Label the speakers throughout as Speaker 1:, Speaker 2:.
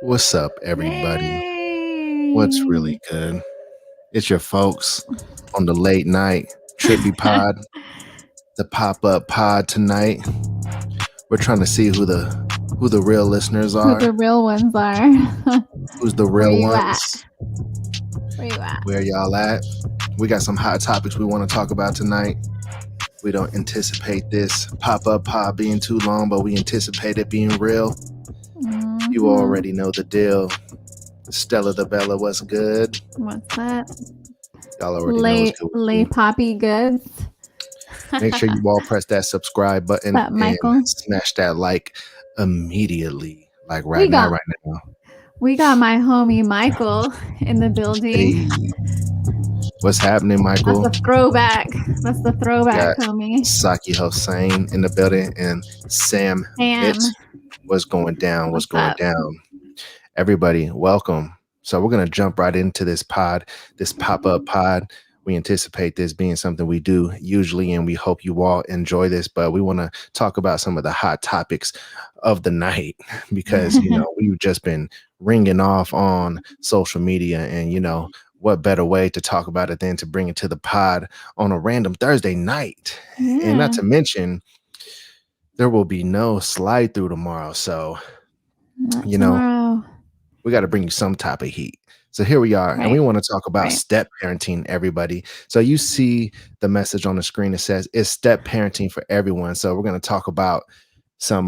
Speaker 1: What's up, everybody? What's
Speaker 2: Hey.
Speaker 1: really good? It's your folks on the late night trippy pod, the pop-up pod tonight. We're trying to see who the real listeners
Speaker 2: Who
Speaker 1: are,
Speaker 2: the real ones are.
Speaker 1: who's the
Speaker 2: Where
Speaker 1: real
Speaker 2: you at?
Speaker 1: ones,
Speaker 2: Where you at?
Speaker 1: where y'all at. We got some hot topics we want to talk about tonight. We don't anticipate this pop-up pod being too long, but we anticipate it being real. You already know the deal. EstelaTheBella, what's good?
Speaker 2: What's that?
Speaker 1: Y'all already know what's good with
Speaker 2: Lay
Speaker 1: me.
Speaker 2: poppy goods.
Speaker 1: Make sure you all press that subscribe button
Speaker 2: What's up,
Speaker 1: and
Speaker 2: Michael?
Speaker 1: smash that like immediately. Like
Speaker 2: We
Speaker 1: right
Speaker 2: got
Speaker 1: now.
Speaker 2: we got my homie Michael in the building.
Speaker 1: Hey, what's happening,
Speaker 2: That's
Speaker 1: Michael?
Speaker 2: the throwback. That's the throwback,
Speaker 1: Got
Speaker 2: homie.
Speaker 1: Saki Hossein in the building and Sam
Speaker 2: Sam.
Speaker 1: Pitts. What's going down? What's going
Speaker 2: up?
Speaker 1: down? Everybody, welcome. So we're gonna jump right into this pod, this pop-up pod. We anticipate this being something we do usually, and we hope you all enjoy this. But we want to talk about some of the hot topics of the night because we've just been ringing off on social media, and what better way to talk about it than to bring it to the pod on a random Thursday night. And not to mention, there will be no slide through tomorrow, so
Speaker 2: Tomorrow.
Speaker 1: we got to bring you some type of heat. So here we are, and we want to talk about step parenting, everybody. So you see the message on the screen that says it's step parenting for everyone. So we're going to talk about some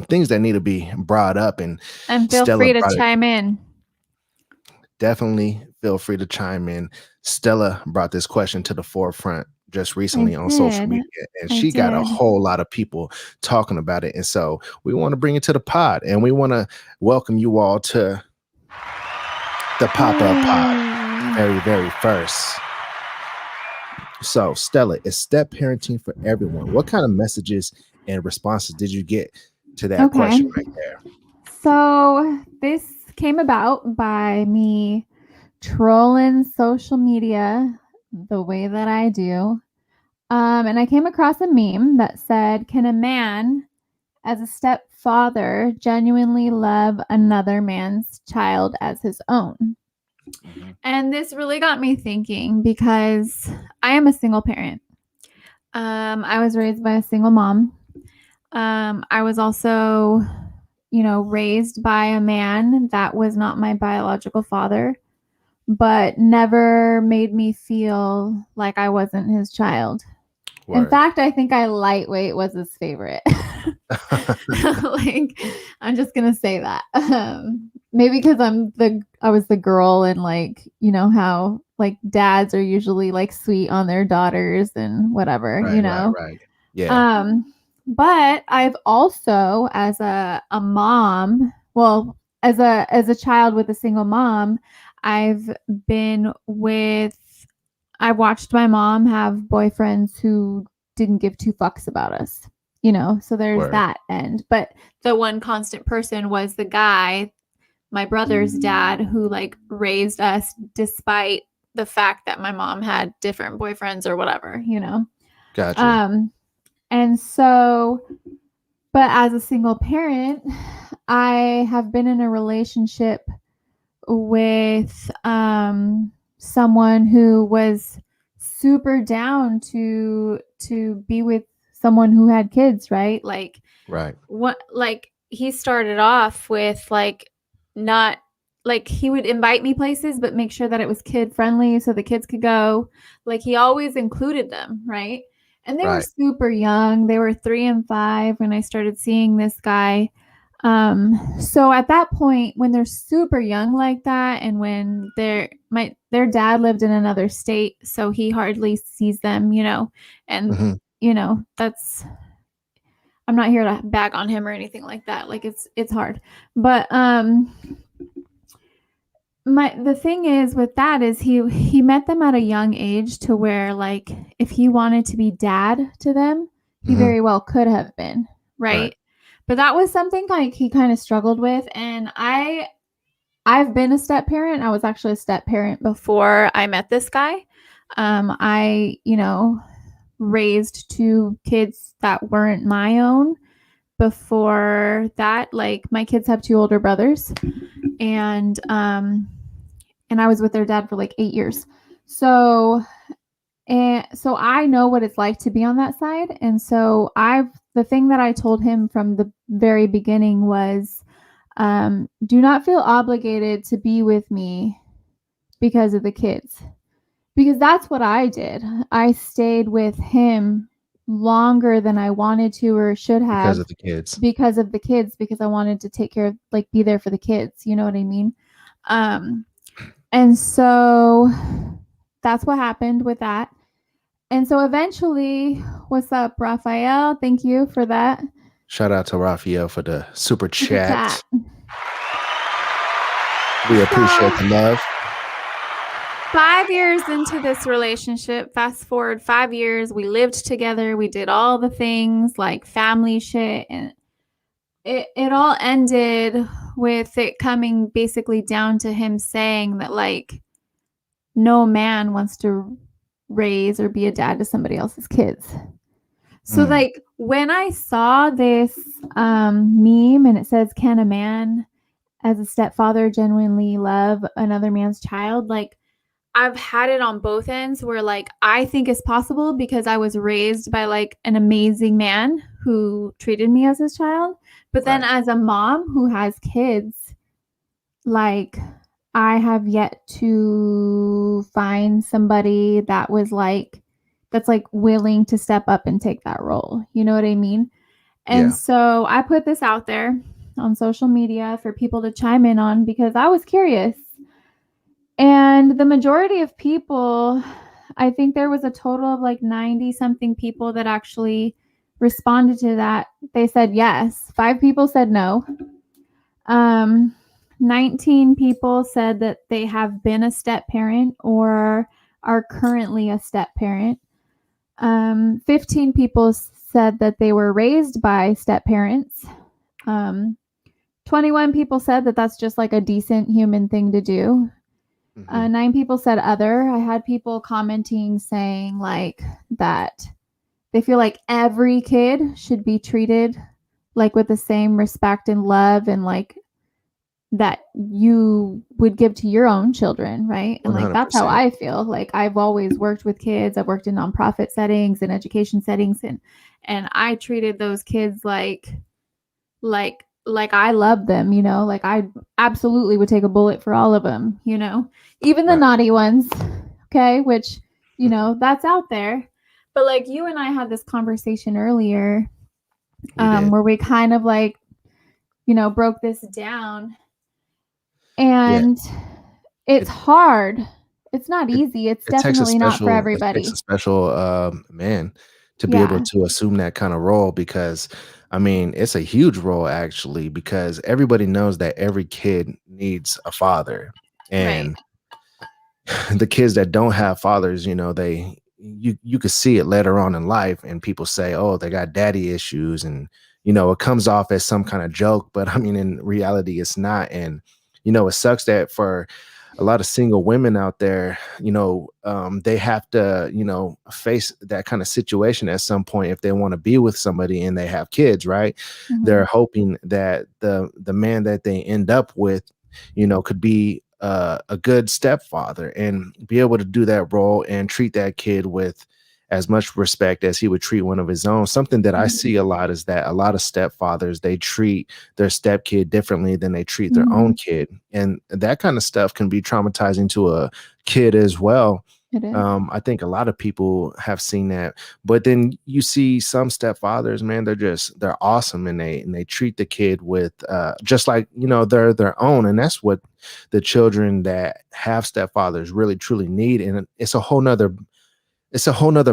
Speaker 1: things that need to be brought up, and
Speaker 2: feel free to chime in.
Speaker 1: Definitely feel free to chime in. Stella brought this question to the forefront just recently on social media, and she got a whole lot of people talking about it. And so we want to bring it to the pod, and we want to welcome you all to the pop-up pod very, very first. So Stella, is step parenting for everyone? What kind of messages and responses did you get to that question right there?
Speaker 2: So this came about by me trolling social media the way that I do. And I came across a meme that said, "Can a man as a stepfather genuinely love another man's child as his own?" And this really got me thinking because I am a single parent. I was raised by a single mom. I was also, raised by a man that was not my biological father, but never made me feel like I wasn't his child. Word. In fact, I think I lightweight was his favorite. Like, I'm just gonna say that. Maybe because I was the girl, and how like dads are usually like sweet on their daughters and whatever,
Speaker 1: Right. Yeah.
Speaker 2: But I've also, as a mom, well, as a child with a single mom, I've watched my mom have boyfriends who didn't give two fucks about us, so there's that end. But the one constant person was the guy, my brother's dad, who like raised us despite the fact that my mom had different boyfriends or whatever,
Speaker 1: Gotcha.
Speaker 2: And so, but as a single parent, I have been in a relationship with someone who was super down to be with someone who had kids, right? Like, he started off with not like, he would invite me places but make sure that it was kid friendly so the kids could go. Like, he always included them, right? And they were super young. They were 3 and 5 when I started seeing this guy. So at that point, when they're super young like that, and when their dad lived in another state, so he hardly sees them, and that's, I'm not here to bag on him or anything like that. Like, it's hard. But the thing is with that is he met them at a young age to where, like, if he wanted to be dad to them, he very well could have been, right? But that was something like he kind of struggled with. And I've been a step parent. I was actually a step parent before I met this guy. I raised 2 kids that weren't my own. before that, like my kids have 2 older brothers, and I was with their dad for like 8 years. So so I know what it's like to be on that side. And so the thing that I told him from the very beginning was, do not feel obligated to be with me because of the kids. Because that's what I did. I stayed with him longer than I wanted to or should
Speaker 1: because
Speaker 2: have
Speaker 1: of the kids.
Speaker 2: because of the kids, because I wanted to take care of, like, be there for the kids. You know what I mean? And so that's what happened with that. And so eventually, what's up, Raphael? Thank you for that.
Speaker 1: Shout out to Raphael for the super
Speaker 2: Super
Speaker 1: chat.
Speaker 2: chat.
Speaker 1: We appreciate the love.
Speaker 2: 5 years into this relationship, fast forward 5 years, we lived together, we did all the things like family shit, and it all ended with it coming basically down to him saying that, like, no man wants to raise or be a dad to somebody else's kids. So like when I saw this meme and it says, can a man as a stepfather genuinely love another man's child? Like, I've had it on both ends where, like, I think it's possible because I was raised by like an amazing man who treated me as his child. But then as a mom who has kids, like, I have yet to find somebody that was like, that's like willing to step up and take that role. You know what I mean? And so I put this out there on social media for people to chime in on because I was curious. And the majority of people, I think there was a total of like 90 something people that actually responded to that. They said yes. 5 people said no. 19 people said that they have been a step parent or are currently a step parent. 15 people said that they were raised by step parents. 21 people said that that's just like a decent human thing to do. 9 people said other. I had people commenting saying like that they feel like every kid should be treated like with the same respect and love and like that you would give to your own children, right? And like that's how I feel. Like I've always worked with kids. I've worked in nonprofit settings and education settings, and I treated those kids like I love them, you know? Like I absolutely would take a bullet for all of them, you know? Even the naughty ones, okay? Which, you know, that's out there. But like you and I had this conversation earlier, where we kind of like, you know, broke this down. And it's hard. It's not easy. It's definitely not for everybody.
Speaker 1: It takes a special man to be able to assume that kind of role because, I mean, it's a huge role actually because everybody knows that every kid needs a father. And the kids that don't have fathers, you know, you could see it later on in life and people say, oh, they got daddy issues. And, you know, it comes off as some kind of joke, but I mean, in reality, it's not. And, you know, it sucks that for a lot of single women out there, you know, they have to, you know, face that kind of situation at some point if they want to be with somebody and they have kids, right? They're hoping that the man that they end up with, you know, could be a good stepfather and be able to do that role and treat that kid with as much respect as he would treat one of his own. Something that I see a lot is that a lot of stepfathers, they treat their stepkid differently than they treat their own kid. And that kind of stuff can be traumatizing to a kid as well. I think a lot of people have seen that, but then you see some stepfathers, man, they're awesome. And they treat the kid with, just like, you know, they're their own. And that's what the children that have stepfathers really, truly need. And it's a whole nother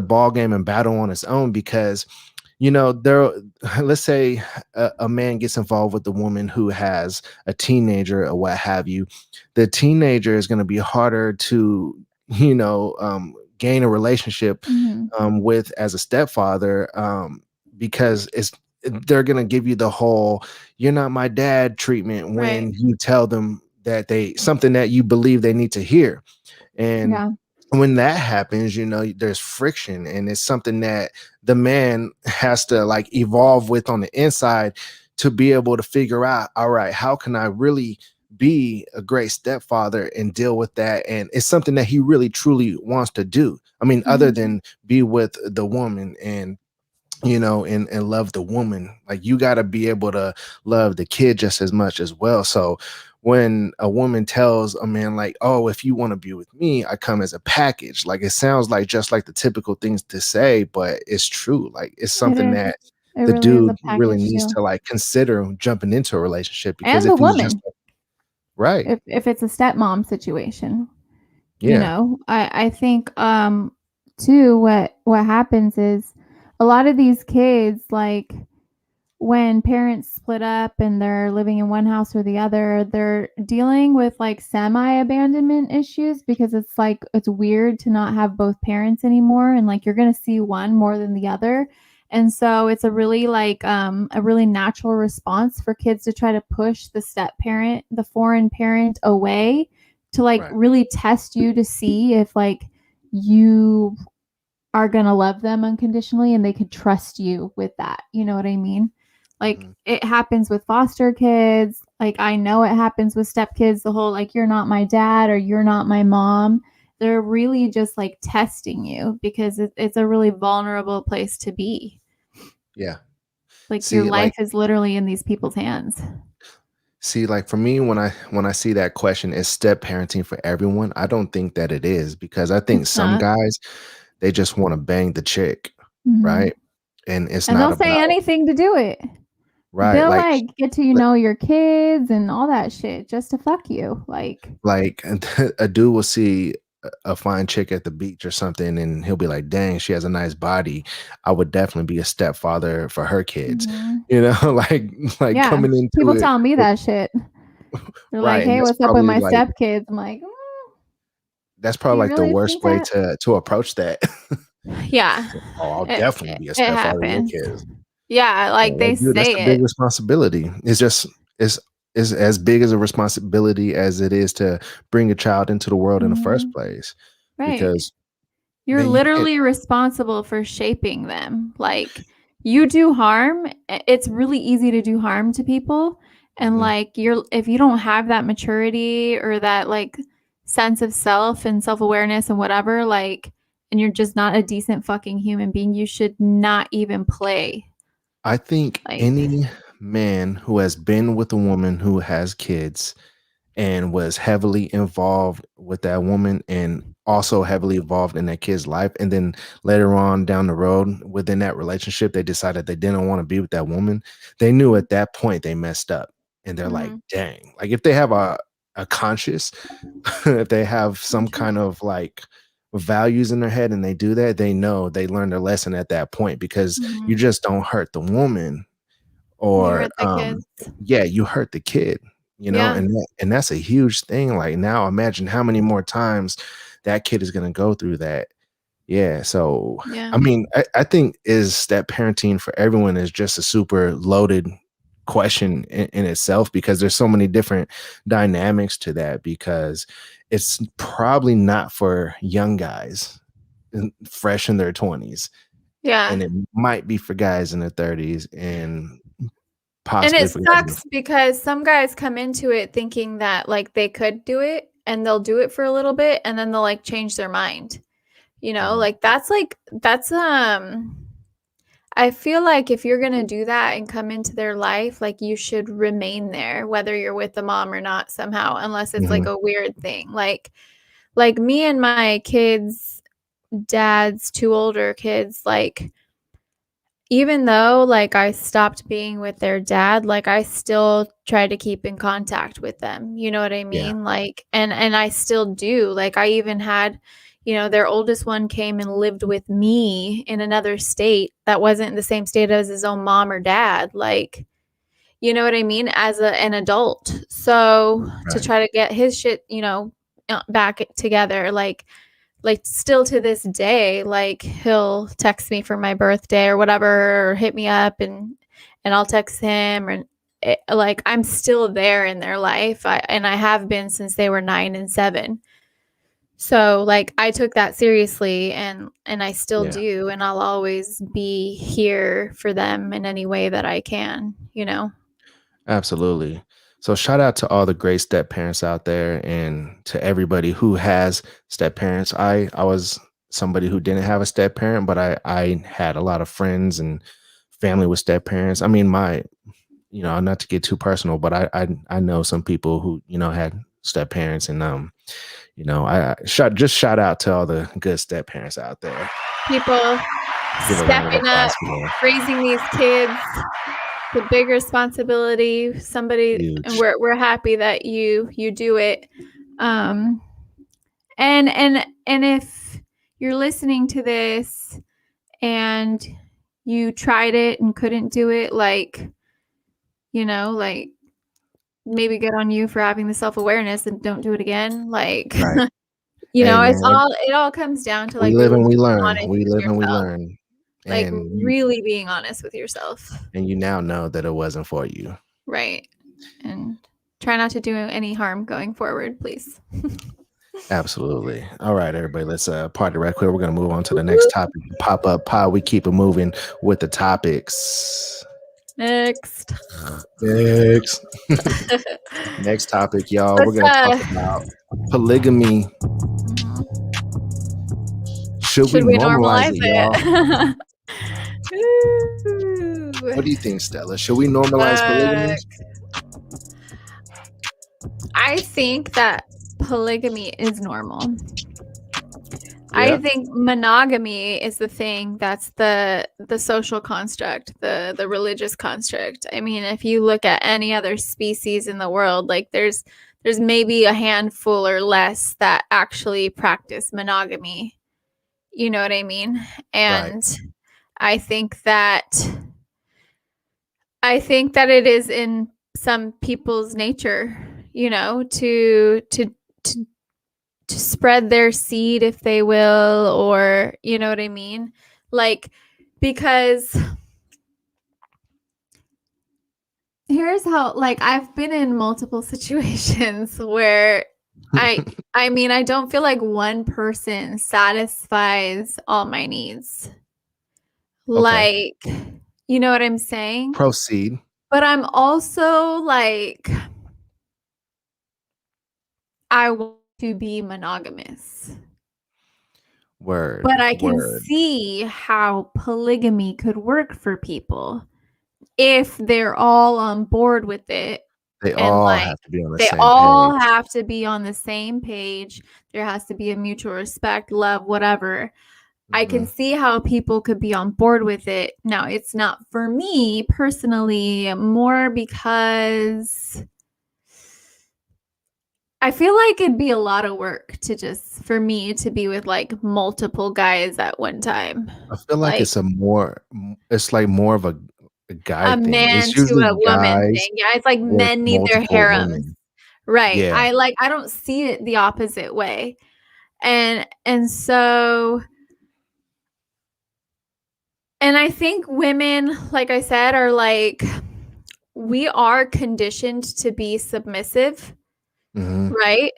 Speaker 1: ball game and battle on its own because, you know, let's say a man gets involved with a woman who has a teenager or what have you. The teenager is going to be harder to, you know, gain a relationship with as a stepfather because they're going to give you the whole "you're not my dad" treatment when you tell them that something that you believe they need to hear. And when that happens, there's friction, and it's something that the man has to like evolve with on the inside to be able to figure out, all right, how can I really be a great stepfather and deal with that? And it's something that he really truly wants to do. I mean, other
Speaker 2: Mhm.
Speaker 1: than be with the woman and and love the woman, like you got to be able to love the kid just as much as well. So when a woman tells a man like, oh, if you want to be with me, I come as a package, like it sounds like just like the typical things to say, but it's true. Like it's
Speaker 2: It
Speaker 1: something
Speaker 2: is.
Speaker 1: that
Speaker 2: It
Speaker 1: the
Speaker 2: really is a
Speaker 1: dude really
Speaker 2: package
Speaker 1: needs
Speaker 2: deal.
Speaker 1: to like consider jumping into a relationship, because
Speaker 2: And
Speaker 1: if
Speaker 2: the
Speaker 1: he's just
Speaker 2: woman,
Speaker 1: right.
Speaker 2: if it's a stepmom situation.
Speaker 1: Yeah.
Speaker 2: I think too what happens is a lot of these kids, like when parents split up and they're living in one house or the other, they're dealing with like semi abandonment issues because it's like it's weird to not have both parents anymore, and like you're going to see one more than the other. And so it's a really natural response for kids to try to push the step parent, the foreign parent away, to like
Speaker 1: Right.
Speaker 2: really test you to see if like you are going to love them unconditionally and they could trust you with that. You know what I mean? Like
Speaker 1: Mhm.
Speaker 2: it happens with foster kids. Like I know it happens with stepkids, the whole like you're not my dad or you're not my mom. They're really just like testing you because it's a really vulnerable place to be.
Speaker 1: Yeah.
Speaker 2: Like your
Speaker 1: See, like
Speaker 2: life is literally in these people's hands.
Speaker 1: See, like for me, when I see that question, is step parenting for everyone? I don't think that it is, because I think
Speaker 2: It's
Speaker 1: some
Speaker 2: not.
Speaker 1: guys, they just want to bang the chick,
Speaker 2: Mm-hmm.
Speaker 1: right? And it's
Speaker 2: And
Speaker 1: not
Speaker 2: they'll say
Speaker 1: about
Speaker 2: anything to do it.
Speaker 1: right,
Speaker 2: They'll like get to know your kids and all that shit just to fuck you.
Speaker 1: like a dude will see a fine chick at the beach or something, and he'll be like, "Dang, she has a nice body. I would definitely be a stepfather for her kids."
Speaker 2: Mhm.
Speaker 1: Like
Speaker 2: Yeah,
Speaker 1: coming into
Speaker 2: people
Speaker 1: it,
Speaker 2: telling me that shit. They're like,
Speaker 1: right? And
Speaker 2: "Hey,
Speaker 1: that's
Speaker 2: what's up with
Speaker 1: probably
Speaker 2: my
Speaker 1: like
Speaker 2: stepkids?" I'm like, "You
Speaker 1: the
Speaker 2: really
Speaker 1: worst
Speaker 2: think
Speaker 1: way
Speaker 2: that?"
Speaker 1: to approach that.
Speaker 2: Yeah,
Speaker 1: Oh, I'll
Speaker 2: it
Speaker 1: definitely
Speaker 2: it,
Speaker 1: be a
Speaker 2: it
Speaker 1: stepfather to your
Speaker 2: happens.
Speaker 1: kids.
Speaker 2: Yeah,
Speaker 1: Yeah,
Speaker 2: like they
Speaker 1: like, dude, that's a
Speaker 2: say
Speaker 1: big
Speaker 2: it.
Speaker 1: responsibility. It's as big as a responsibility as it is to bring a child into the world in the first
Speaker 2: Mhm.
Speaker 1: place,
Speaker 2: Right.
Speaker 1: because,
Speaker 2: You're
Speaker 1: man, you can't
Speaker 2: literally responsible for shaping them. Like you do harm, it's really easy to do harm to people, and
Speaker 1: mhm.
Speaker 2: like you're if you don't have that maturity or that like sense of self and self-awareness and whatever, like and you're just not a decent fucking human being, you should not even play.
Speaker 1: I think
Speaker 2: Like
Speaker 1: any man who has been with a woman who has kids and was heavily involved with that woman, and also heavily involved in that kid's life, and then later on down the road within that relationship they decided they didn't want to be with that woman, they knew at that point they messed up, and they're like,
Speaker 2: mhm,
Speaker 1: dang, like if they have a conscious if they have some kind
Speaker 2: conscious.
Speaker 1: of like values in their head and they do that, they know they learned their lesson at that point, because you
Speaker 2: Mhm.
Speaker 1: just don't hurt the woman,
Speaker 2: You
Speaker 1: or
Speaker 2: hurt the kids.
Speaker 1: yeah, you hurt the kid,
Speaker 2: Yeah.
Speaker 1: and that's a huge thing. Like now imagine how many more times that kid is going to go through that. Yeah, so
Speaker 2: Yeah.
Speaker 1: I mean, I think is that parenting for everyone is just a super loaded question in itself, because there's so many different dynamics to that, because it's probably not for young guys fresh in their 20s,
Speaker 2: Yeah.
Speaker 1: and it might be for guys in their 30s, and
Speaker 2: And
Speaker 1: possibly
Speaker 2: it
Speaker 1: for guys in
Speaker 2: sucks because some guys come into it thinking that like they could do it and they'll do it for a little bit and then they'll like change their mind.
Speaker 1: Mhm,
Speaker 2: That's I feel like if you're going to do that and come into their life, like you should remain there whether you're with the mom or not somehow, unless it's like
Speaker 1: mhm,
Speaker 2: a weird thing. Like me and my kids' dad's two older kids, like even though like I stopped being with their dad, like I still try to keep in contact with them. You know what I
Speaker 1: yeah,
Speaker 2: mean? Like and I still do. Like I even had, their oldest one came and lived with me in another state that wasn't the same state as his own mom or dad. Like, you know what I mean? As an adult. So to
Speaker 1: right,
Speaker 2: try to get his shit, back together, like still to this day, like he'll text me for my birthday or whatever, or hit me up and I'll text him, and like I'm still there in their life. And I have been since they were 9 and 7. So like I took that seriously, and I still
Speaker 1: Yeah.
Speaker 2: do, and I'll always be here for them in any way that I can, you know.
Speaker 1: Absolutely. So shout out to all the great step parents out there and to everybody who has step parents. I was somebody who didn't have a step parent, but I had a lot of friends and family with step parents. I mean, my not to get too personal, but I know some people who, had step parents and I shout out to all the good step parents out there.
Speaker 2: People
Speaker 1: Give a round of
Speaker 2: stepping up,
Speaker 1: applause for them.
Speaker 2: raising these kids, the big responsibility. Somebody, and
Speaker 1: Huge.
Speaker 2: we're happy that you do it. Um, and if you're listening to this and you tried it and couldn't do it, like, like, maybe good on you for having the self-awareness and don't do it again. Like,
Speaker 1: Right. Hey
Speaker 2: it's
Speaker 1: man,
Speaker 2: it all comes down to
Speaker 1: we
Speaker 2: like
Speaker 1: live
Speaker 2: really
Speaker 1: and we
Speaker 2: being
Speaker 1: learn.
Speaker 2: honest
Speaker 1: We
Speaker 2: with
Speaker 1: live and we
Speaker 2: yourself.
Speaker 1: learn.
Speaker 2: Like
Speaker 1: And
Speaker 2: really being honest with yourself.
Speaker 1: you now know that it wasn't for you.
Speaker 2: Right. And try not to do any harm going forward, please.
Speaker 1: Absolutely. All right, everybody, let's party right quick. We're gonna move on to the next topic. Pop up pod. We keep it moving with the topics.
Speaker 2: Next.
Speaker 1: Next. Next topic, y'all. We're
Speaker 2: Let's
Speaker 1: gonna talk about polygamy.
Speaker 2: mhm.
Speaker 1: Should we
Speaker 2: Should we
Speaker 1: normalize
Speaker 2: normalize
Speaker 1: it, y'all?
Speaker 2: it?
Speaker 1: What do you think, Stella? Should we normalize polygamy?
Speaker 2: Fuck. I think that polygamy is normal. I
Speaker 1: Yeah.
Speaker 2: think monogamy is the thing that's the social construct, the religious construct. I mean, if you look at any other species in the world, like there's maybe a handful or less that actually practice monogamy. You know what I mean?
Speaker 1: Right.
Speaker 2: And I think that it is in some people's nature, to spread their seed, if they will, or you know what I mean? Like, because here's how, like, I've been in multiple situations where I mean, I don't feel like one person satisfies all my needs.
Speaker 1: Okay.
Speaker 2: Like, you know what I'm saying?
Speaker 1: Proceed.
Speaker 2: But I'm also like, I want to be monogamous.
Speaker 1: Word.
Speaker 2: But I can
Speaker 1: Word.
Speaker 2: see how polygamy could work for people if they're all on board with it,
Speaker 1: They
Speaker 2: and
Speaker 1: all
Speaker 2: like
Speaker 1: have to be on the
Speaker 2: they
Speaker 1: same
Speaker 2: all
Speaker 1: page.
Speaker 2: have to be on the same page. There has to be a mutual respect, love, whatever. I can
Speaker 1: Mhm.
Speaker 2: see how people could be on board with it. Now, it's not for me personally, more because I feel like it'd be a lot of work for me to be with like multiple guys at one time.
Speaker 1: I feel like
Speaker 2: Like
Speaker 1: it's like more of a guy
Speaker 2: a
Speaker 1: thing.
Speaker 2: man
Speaker 1: It's
Speaker 2: to
Speaker 1: usually
Speaker 2: a woman
Speaker 1: guys
Speaker 2: thing. Yeah, it's like
Speaker 1: with
Speaker 2: men need their
Speaker 1: multiple
Speaker 2: harems.
Speaker 1: women.
Speaker 2: Right.
Speaker 1: Yeah.
Speaker 2: I don't see it the opposite way. And so, and I think women, like I said, are like, we are conditioned to be submissive,
Speaker 1: Mhm.
Speaker 2: right?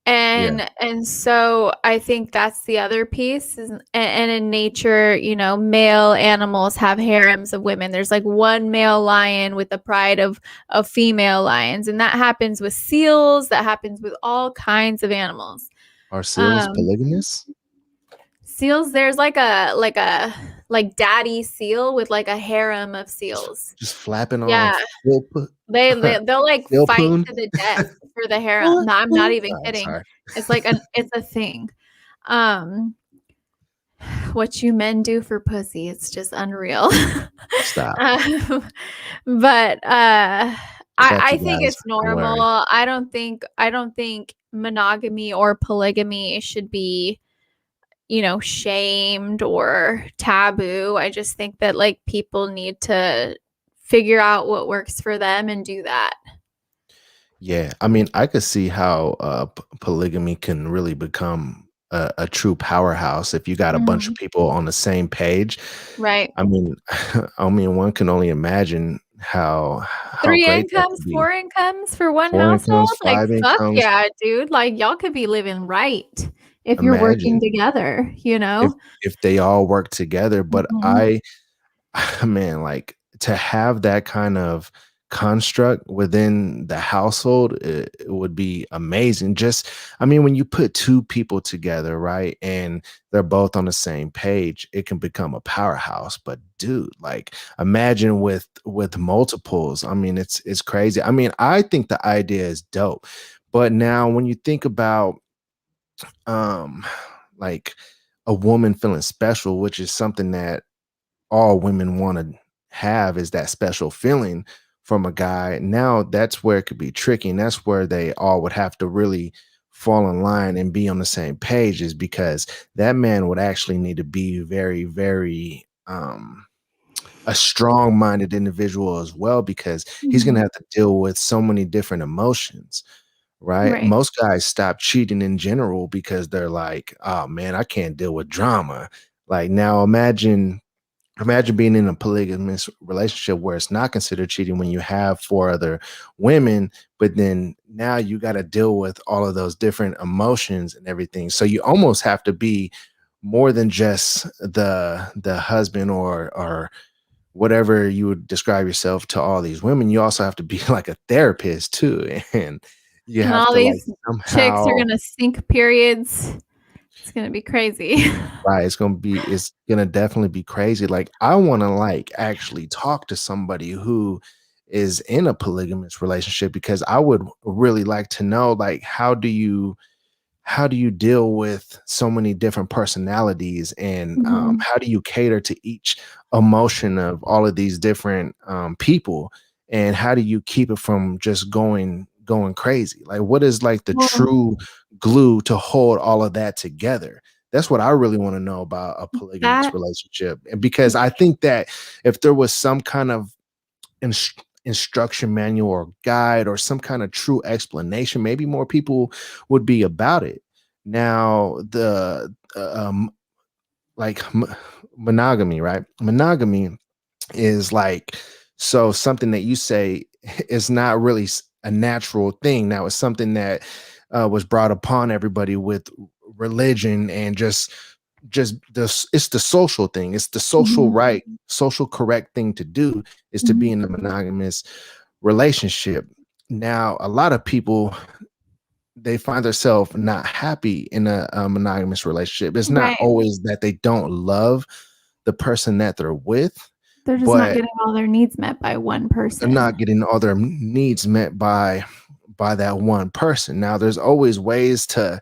Speaker 1: Yeah.
Speaker 2: And so I think that's the other piece is, and in nature, male animals have harems of women. There's like one male lion with the pride of female lions, and that happens with seals, that happens with all kinds of animals.
Speaker 1: Are seals
Speaker 2: Um,
Speaker 1: polygamous?
Speaker 2: seals, there's like daddy seal with like a harem of seals.
Speaker 1: Just flapping
Speaker 2: Yeah,
Speaker 1: off. Silp-
Speaker 2: they'll like fight
Speaker 1: Silpoon?
Speaker 2: to the death for the harem.
Speaker 1: What?
Speaker 2: No, I'm not
Speaker 1: What?
Speaker 2: even
Speaker 1: Oh,
Speaker 2: kidding.
Speaker 1: sorry.
Speaker 2: It's a thing. Um, what you men do for pussy, it's just unreal.
Speaker 1: Stop.
Speaker 2: um, but
Speaker 1: I got
Speaker 2: I
Speaker 1: you
Speaker 2: think
Speaker 1: guys.
Speaker 2: it's
Speaker 1: Don't
Speaker 2: normal.
Speaker 1: worry.
Speaker 2: I don't think monogamy or polygamy should be, shamed or taboo. I just think that like people need to figure out what works for them and do that.
Speaker 1: Yeah, I mean, I could see how polygamy can really become a true powerhouse if you got a bunch of
Speaker 2: Mhm.
Speaker 1: people on the same page.
Speaker 2: Right.
Speaker 1: I mean, I mean, one can only imagine how
Speaker 2: 3
Speaker 1: great that
Speaker 2: incomes,
Speaker 1: could be.
Speaker 2: 4 incomes for one
Speaker 1: 4
Speaker 2: household?
Speaker 1: incomes,
Speaker 2: Like,
Speaker 1: 5
Speaker 2: fuck
Speaker 1: incomes.
Speaker 2: yeah, dude. Like, y'all could be living right. if you're working
Speaker 1: Imagine
Speaker 2: together, you
Speaker 1: if
Speaker 2: know?
Speaker 1: if they all work together, but
Speaker 2: Mhm.
Speaker 1: man, like, to have that kind of construct within the household, it would be amazing. Just I mean, when you put 2 people together, right, and they're both on the same page, it can become a powerhouse, but dude, like, imagine with multiples. I mean, it's crazy. I mean, I think the idea is dope, but now when you think about, um, like, a woman feeling special, which is something that all women wanna have is that special feeling from a guy. Now that's where it could be tricky, and that's where they all would have to really fall in line and be on the same page is because that man would actually need to be very, very, a strong-minded individual as well because he's gonna
Speaker 2: Mhm.
Speaker 1: have to deal with so many different emotions, right?
Speaker 2: Right.
Speaker 1: Most guys stop cheating in general because they're like, "Oh, man, I can't deal with drama." Like, now imagine being in a polygamous relationship where it's not considered cheating when you have 4 other women, but then now you gotta deal with all of those different emotions and everything. So you almost have to be more than just the husband or whatever you would describe yourself to all these women. You also have to be like a therapist too, and you
Speaker 2: And
Speaker 1: have
Speaker 2: all
Speaker 1: to, like,
Speaker 2: these chicks are
Speaker 1: somehow
Speaker 2: gonna sync periods. It's gonna be crazy.
Speaker 1: right, it's gonna definitely be crazy. Like, I wanna, like, actually talk to somebody who is in a polygamous relationship because I would really like to know, like, how do you deal with so many different personalities and
Speaker 2: Mhm.
Speaker 1: how do you cater to each emotion of all of these different people and how do you keep it from just going crazy, like what is like the
Speaker 2: Well,
Speaker 1: true glue to hold all of that together? That's what I really want to know about a polygamous
Speaker 2: that
Speaker 1: relationship, and because I think that if there was some kind of instruction manual or guide or some kind of true explanation, maybe more people would be about it. Now, like monogamy, right? Monogamy is like so something that you say is not really a natural thing. Now, it's something that was brought upon everybody with religion and just this it's the social thing, it's the social
Speaker 2: Mhm.
Speaker 1: right, social correct thing to do is to be
Speaker 2: Mhm.
Speaker 1: in a monogamous relationship. Now a lot of people, they find themselves not happy in a monogamous relationship. It's not
Speaker 2: Right.
Speaker 1: always that they don't love the person that they're with,
Speaker 2: They're just not
Speaker 1: but
Speaker 2: getting all their needs met by one
Speaker 1: they're
Speaker 2: person.
Speaker 1: not getting all their needs met by that one person. Now there's always ways to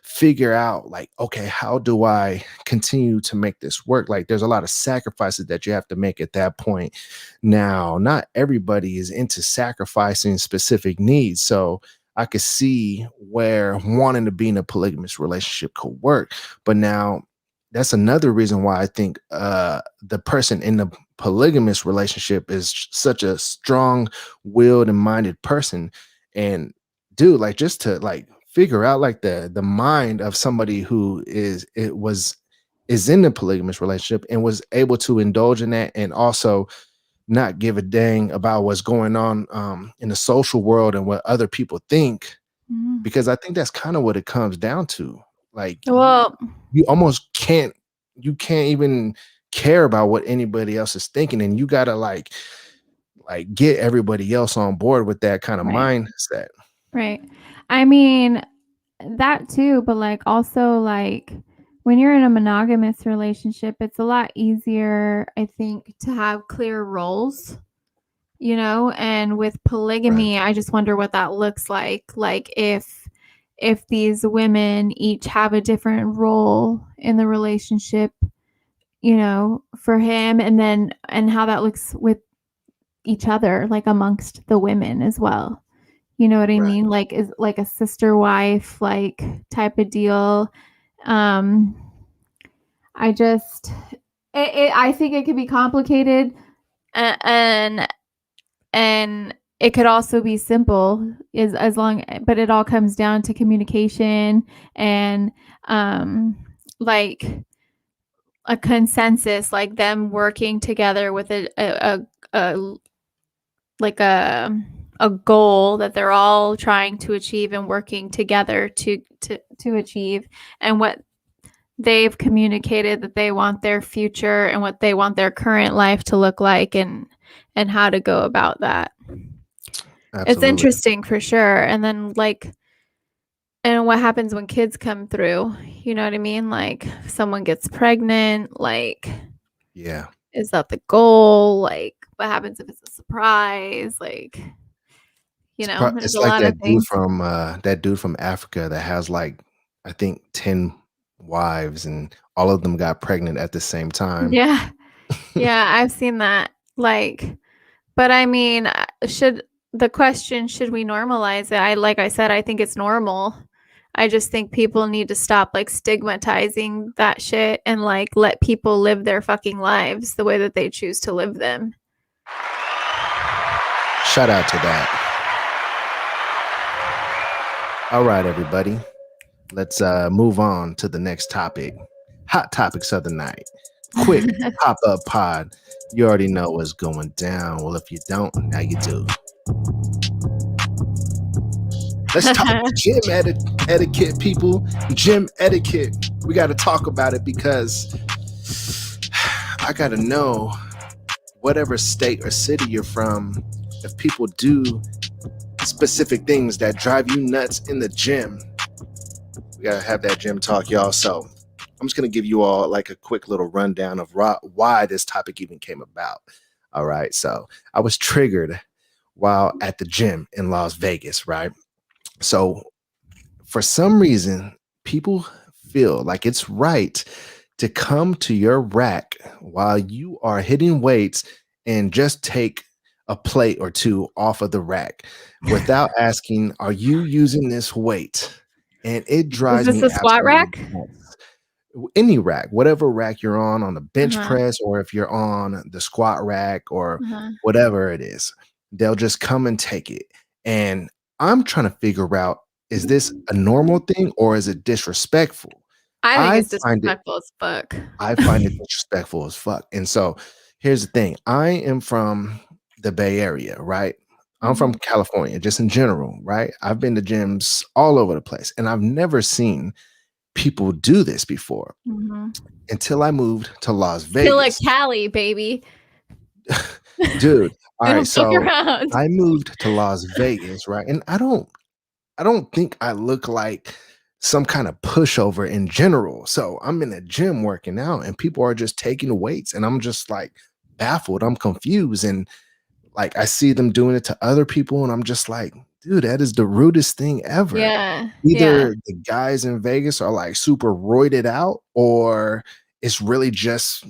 Speaker 1: figure out like, okay, how do I continue to make this work? Like there's a lot of sacrifices that you have to make at that point. Now, not everybody is into sacrificing specific needs. So I could see where wanting to be in a polygamous relationship could work. But now that's another reason why I think the person in the polygamous relationship is such a strong-willed and minded person. And dude, like just to like figure out like the mind of somebody who is in a polygamous relationship and was able to indulge in that and also not give a dang about what's going on in the social world and what other people think,
Speaker 2: Mhm.
Speaker 1: because I think that's kind of what it comes down to. Like
Speaker 2: Well,
Speaker 1: you almost can't even care about what anybody else is thinking, and you gotta like get everybody else on board with that kind of
Speaker 2: right,
Speaker 1: mindset.
Speaker 2: right. I mean, that too, but, like, also, like, when you're in a monogamous relationship, it's a lot easier, I think, to have clear roles, you know? And with
Speaker 1: Right,
Speaker 2: polygamy, I just wonder what that looks like. Like, if these women each have a different role in the relationship, you know, for him, and how that looks with each other, like, amongst the women as well. You know what I
Speaker 1: right.
Speaker 2: mean? Like, is like a sister wife, like, type of deal. Um, I just I think it could be complicated, and it could also be simple as long, but it all comes down to communication and, um, like, a consensus, like them working together with a like a a goal that they're all trying to achieve and working together to achieve, and what they've communicated that they want their future and what they want their current life to look like, and how to go about that. It's
Speaker 1: Absolutely.
Speaker 2: interesting for sure. And then and what happens when kids come through? You know what I mean? Like, someone gets pregnant,
Speaker 1: Yeah.
Speaker 2: is that the goal? Like, what happens if it's a surprise? Like, there's
Speaker 1: It's
Speaker 2: a
Speaker 1: like
Speaker 2: lot of things.
Speaker 1: that dude from Africa that has like I think 10 wives and all of them got pregnant at the same time.
Speaker 2: Yeah. Yeah, I've seen that. But I mean, should we normalize it? Like I said, I think it's normal. I just think people need to stop stigmatizing that shit and let people live their fucking lives the way that they choose to live them.
Speaker 1: Shout out to that. All right, everybody. Let's move on to the next topic. Hot topics of the night. Quick pop-up pod. You already know what's going down. Well, if you don't, now you do. Let's talk gym etiquette, people. Gym etiquette. We got to talk about it because I got to know whatever state or city you're from, if people do specific things that drive you nuts in the gym. We got to have that gym talk, y'all. So I'm just going to give you all like a quick little rundown of why this topic even came about. All right. So I was triggered while at the gym in Las Vegas, right? So for some reason, people feel like it's right to come to your rack while you are hitting weights and just take a plate or two off of the rack without asking, are you using this weight? And it
Speaker 2: Is
Speaker 1: drives
Speaker 2: this
Speaker 1: me
Speaker 2: a squat
Speaker 1: absolutely
Speaker 2: rack?
Speaker 1: nuts. Any rack, whatever rack you're on the bench
Speaker 2: Uh-huh.
Speaker 1: press, or if you're on the squat rack or
Speaker 2: Uh-huh.
Speaker 1: whatever it is, they'll just come and take it. And I'm trying to figure out, is this a normal thing or is it disrespectful?
Speaker 2: I think
Speaker 1: I
Speaker 2: it's
Speaker 1: find it
Speaker 2: disrespectful as fuck.
Speaker 1: I find it disrespectful as fuck. And so here's the thing. I am from the Bay Area, right? I'm from
Speaker 2: Mhm.
Speaker 1: California, just in general, right? I've been to gyms all over the place, and I've never seen people do this before
Speaker 2: Mhm.
Speaker 1: until I moved to Las
Speaker 2: Killer
Speaker 1: Vegas.
Speaker 2: Cali, baby.
Speaker 1: Dude, all
Speaker 2: We
Speaker 1: right,
Speaker 2: don't fuck
Speaker 1: so
Speaker 2: around.
Speaker 1: I moved to Las Vegas, right? And I don't think I look like some kind of pushover in general. So I'm in a gym working out and people are just taking weights and I'm just like baffled. I'm confused. And like I see them doing it to other people and I'm just like, dude, that is the rudest thing ever.
Speaker 2: Yeah. Yeah.
Speaker 1: Either the guys in Vegas are like super roided out or it's really just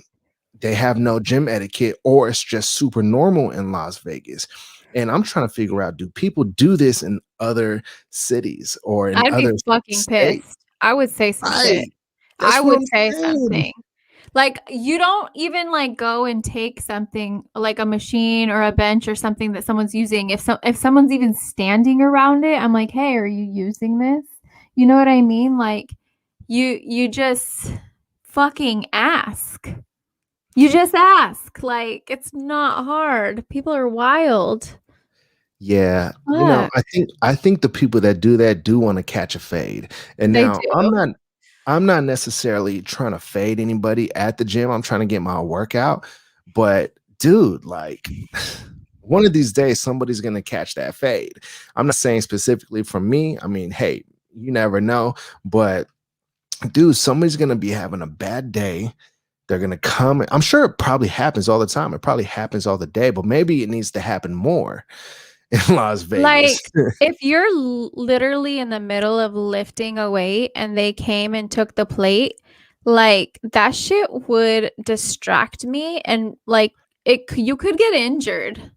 Speaker 1: they have no gym etiquette or it's just super normal in Las Vegas. And I'm trying to figure out, do people do this in other cities or in
Speaker 2: I'd be
Speaker 1: other
Speaker 2: fucking
Speaker 1: states?
Speaker 2: pissed. I would say some shit.
Speaker 1: Right.
Speaker 2: I
Speaker 1: That's what
Speaker 2: would
Speaker 1: I'm
Speaker 2: say
Speaker 1: saying.
Speaker 2: something. You don't even go and take something like a machine or a bench or something that someone's using. If someone's even standing around it, I'm like, "Hey, are you using this?" You know what I mean? You just fucking ask. You just ask. It's not hard. People are wild.
Speaker 1: Yeah,
Speaker 2: Fuck.
Speaker 1: I think the people that do that do wanna catch a fade, and
Speaker 2: They
Speaker 1: now
Speaker 2: do.
Speaker 1: I'm not necessarily trying to fade anybody at the gym, I'm trying to get my workout, but dude, like, one of these days, somebody's gonna catch that fade. I'm not saying specifically for me, I mean, hey, you never know, but dude, somebody's gonna be having a bad day, they're gonna come I'm sure it probably happens all the time, it probably happens all the day, but maybe it needs to happen more in Las Vegas.
Speaker 2: Like, if you're literally in the middle of lifting a weight and they came and took the plate, that shit would distract me, and you could get injured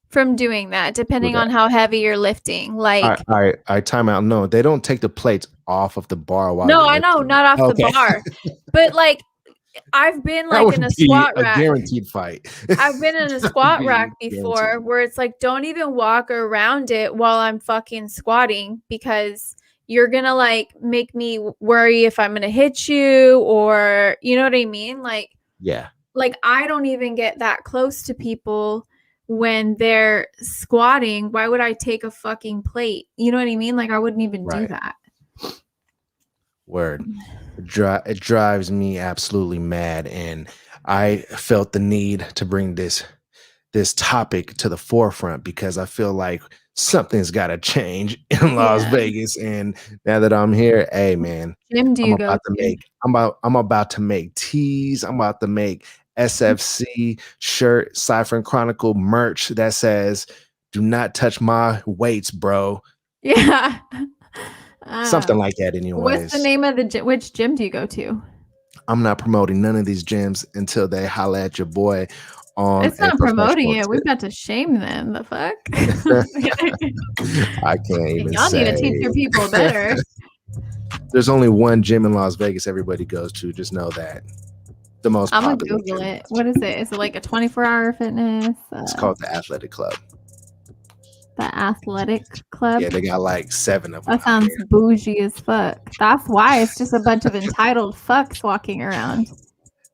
Speaker 2: from doing that
Speaker 1: Do
Speaker 2: depending
Speaker 1: that.
Speaker 2: on how heavy you're lifting.
Speaker 1: Alright, time out. No, they don't take the plates off of the bar while
Speaker 2: No,
Speaker 1: you're
Speaker 2: I know,
Speaker 1: lifting
Speaker 2: not
Speaker 1: it.
Speaker 2: off the
Speaker 1: Okay.
Speaker 2: bar. But I've been
Speaker 1: That
Speaker 2: in
Speaker 1: would
Speaker 2: a
Speaker 1: be
Speaker 2: squat
Speaker 1: a
Speaker 2: rack.
Speaker 1: guaranteed fight.
Speaker 2: I've been in a
Speaker 1: That would
Speaker 2: squat
Speaker 1: be
Speaker 2: rack before
Speaker 1: guaranteed.
Speaker 2: where it's don't even walk around it while I'm fucking squatting, because you're gonna make me worry if I'm gonna hit you, or you know what I mean?
Speaker 1: Yeah.
Speaker 2: I don't even get that close to people when they're squatting, why would I take a fucking plate? You know what I mean? Like I wouldn't even do
Speaker 1: Right.
Speaker 2: that.
Speaker 1: Word. It drives me absolutely mad, and I felt the need to bring this topic to the forefront because I feel like something's got to change in Las
Speaker 2: Yeah.
Speaker 1: Vegas. And now that I'm here, hey man,
Speaker 2: Gym do
Speaker 1: I'm
Speaker 2: you go
Speaker 1: about to
Speaker 2: to?
Speaker 1: make I'm about to make tees. I'm about to make SFC shirt, SideFriend Chronicle merch that says "Do not touch my weights, bro."
Speaker 2: Yeah.
Speaker 1: Something like that,
Speaker 2: What's the
Speaker 1: anyways.
Speaker 2: name of the gym? Which gym do you go to?
Speaker 1: I'm not promoting none of these gyms until they holla at your boy on
Speaker 2: It's
Speaker 1: a
Speaker 2: not promoting
Speaker 1: professional
Speaker 2: it. We've
Speaker 1: tip.
Speaker 2: got to shame them. The fuck?
Speaker 1: I can't even
Speaker 2: Y'all need to teach
Speaker 1: say.
Speaker 2: your people better.
Speaker 1: There's only one gym in Las Vegas everybody goes to. Just know that. The most
Speaker 2: I'm gonna
Speaker 1: popular
Speaker 2: Google
Speaker 1: gym.
Speaker 2: it. What is it? Is it like a 24-hour fitness?
Speaker 1: It's called the Athletic Club.
Speaker 2: The athletic club?
Speaker 1: Yeah, they got like 7 of them
Speaker 2: That
Speaker 1: out
Speaker 2: sounds
Speaker 1: here.
Speaker 2: bougie as fuck. That's why it's just a bunch of entitled fucks walking around.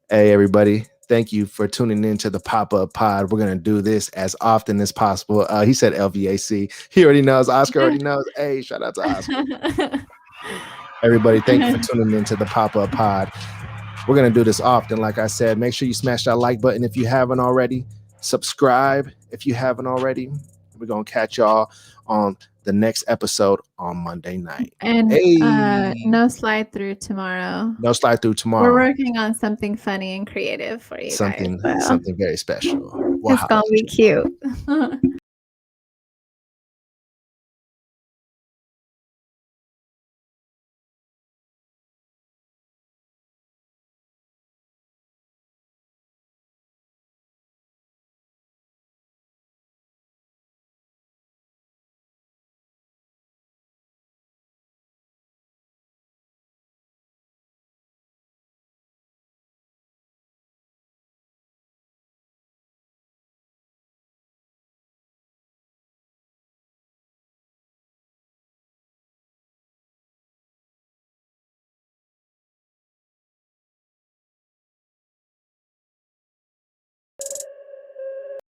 Speaker 1: Hey, everybody. Thank you for tuning in to the pop-up pod. We're going to do this as often as possible. He said LVAC. He already knows. Oscar already knows. Hey, shout out to Oscar. Everybody, thank you for tuning in to the pop-up pod. We're going to do this often. Like I said, make sure you smash that like button if you haven't already. Subscribe if you haven't already. We're going to catch y'all on the next episode on Monday night.
Speaker 2: And
Speaker 1: Hey,
Speaker 2: no slide through tomorrow.
Speaker 1: no slide through
Speaker 2: We're
Speaker 1: tomorrow.
Speaker 2: working on something funny and creative for you guys.
Speaker 1: Something very special. We'll
Speaker 2: It's gonna be cute.